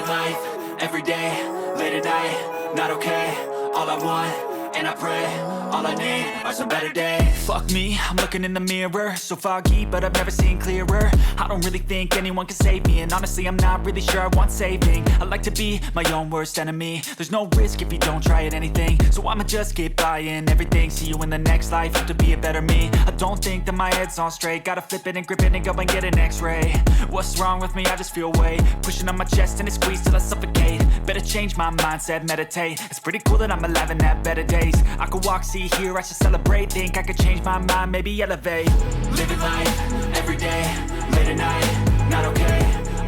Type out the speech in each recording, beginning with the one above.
Living life, every day, late at night, not okay. All I want, and I pray, all I need are some better days. Fuck me, I'm looking in the mirror, so foggy, but I've never seen clearer. I don't really think anyone can save me, and honestly I'm not really sure I want saving. I like to be my own worst enemy. There's no risk if you don't try at anything, so I'ma just keep buying everything. See you in the next life, hope to be a better me. I don't think that my head's on straight, gotta flip it and grip it and go and get an x-ray. What's wrong with me? I just feel weight pushing on my chest and it squeezes till I suffocate. Better change my mindset, meditate. It's pretty cool that I'm alive and have better days. I could walk, see, hear, I should celebrate. Think I could change my mind, maybe elevate. Living life, every day, late at night, not okay.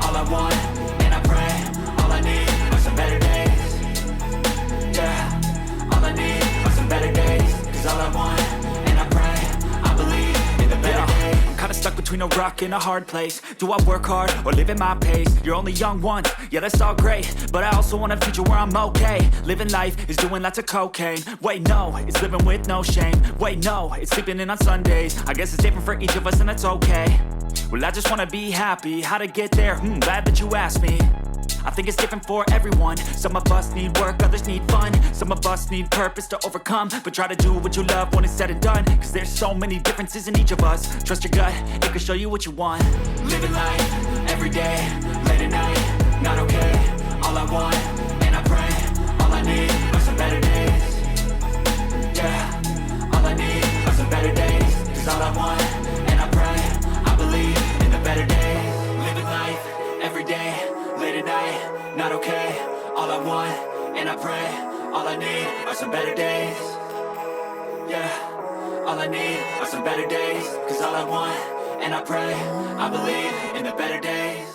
All I want, and I pray, all I need are some better days. Yeah, all I need are some better days. Cause all I want, and I pray, I believe in the better days. I'm kinda stuck between a rock and a hard place. Do I work hard or live at my pace? You're only young once, yeah that's all great, but I also want a future where I'm okay. Living life is doing lots of cocaine. Wait no, it's living with no shame. Wait no, it's sleeping in on Sundays. I guess it's different for each of us and that's okay. Well I just wanna be happy, how to get there? Glad that you asked me. I think it's different for everyone. Some of us need work, others need fun. Some of us need purpose to overcome. But try to do what you love when it's said and done. Cause there's so many differences in each of us. Trust your gut, it can show you what you want. Living life, every day, late at night, not okay. All I want, and I pray, all I need are some better days. Yeah, all I need are some better days. Cause all I want, and I pray, I believe in the better days. Living life, every day, late at night, not okay. All I want, and I pray, all I need are some better days. Yeah, all I need are some better days. Cause all I want, and I pray, I believe in the better days.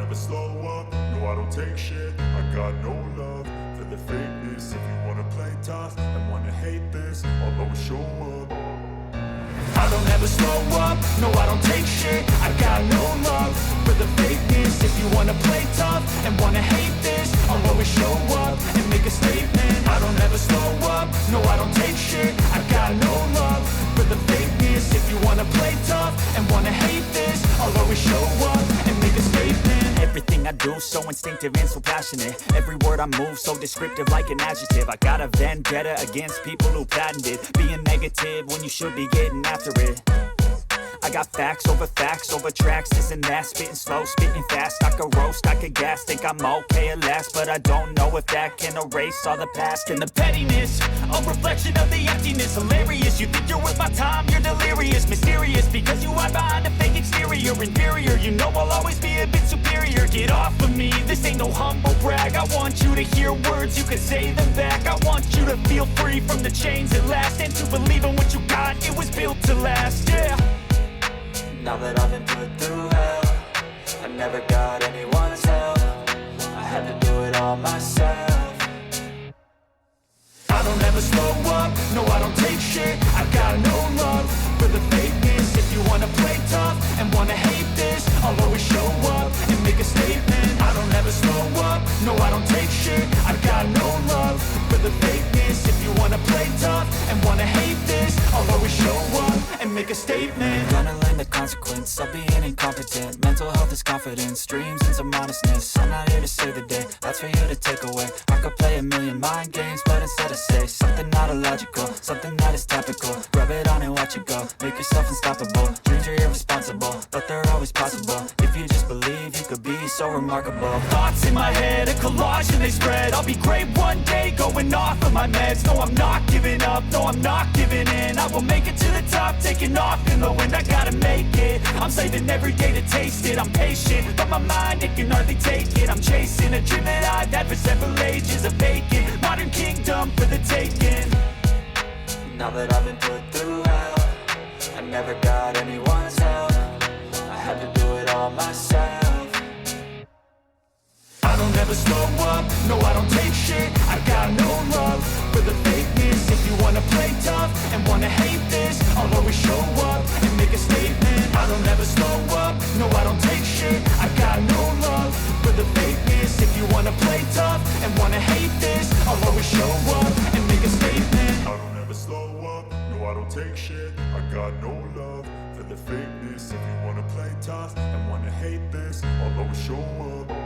never slow up, no I don't take shit. I got no love for the fakeness. If you wanna play tough and wanna hate this, I'll always show up. I don't ever slow up, no I don't take shit. I got no love for the fakeness. If you wanna play tough and wanna hate this, I'll always show up and make a statement. I don't ever slow up, no I don't take shit. I got no love for the fakeness. If you wanna play tough and wanna hate this, I'll always show up and make a statement. Everything I do so instinctive and so passionate. Every word I move so descriptive like an adjective. I got a vendetta against people who patented being negative when you should be getting after it. I got facts over tracks, this and that. Spitting slow, spitting fast. I could roast, I could gas. Think I'm okay at last, but I don't know if that can erase all the past. And the pettiness, a reflection of the emptiness. Hilarious, you think you're worth my time, you're delirious. Mysterious, because you hide behind a fake exterior. Inferior, you know I'll always be a bit superior. Get off of me, this ain't no humble brag. I want you to hear words, you can say them back. I want you to feel free from the chains at last, and to believe in what you got, it was built to last, yeah. Now that I've been put through hell, I never got anyone's help. I had to do it all myself. I don't ever slow up, no I don't take shit. I got no love for the fakeness. If you wanna play tough and wanna hate this, I'll always show up and make a statement. I don't ever slow up, no I don't take shit. I got no love for the fakeness. If you wanna play tough and wanna hate this, I'll always show up and make a statement. Gonna learn the consequence of being incompetent. Mental health is confidence, dreams and some honestness. I'm not here to save the day, that's for you to take away. I could play a million mind games, but instead I say something not illogical, something that is topical. Rub it on and watch it go, make yourself unstoppable. Dreams are irresponsible, but they're always possible. If you just believe, you could be so remarkable. Thoughts in my head, a collage and they spread. I'll be great one day, going off of my meds. No, I'm not giving up, no, I'm not giving in. I will make it to the top, taking off in the wind. I gotta make it, I'm saving every day to taste it. I'm patient, but my mind, it can hardly take it. I'm chasing a dream that I've had for several ages. A vacant, modern kingdom for the taking. Now that I've been put through hell, I never got anyone's help. I had to do it all myself. I don't ever slow up, no I don't take shit. I got no love for the fakeness. If you wanna play tough and wanna hate this, I'll always show up and make a statement. I don't ever slow up, no I don't take shit. I got no love for the fakeness. If you wanna play tough and wanna hate this, I'll always show up and make a statement. I don't ever slow up, no I don't take shit. I got no love for the fakeness. If you wanna play tough and wanna hate this, I'll always show up.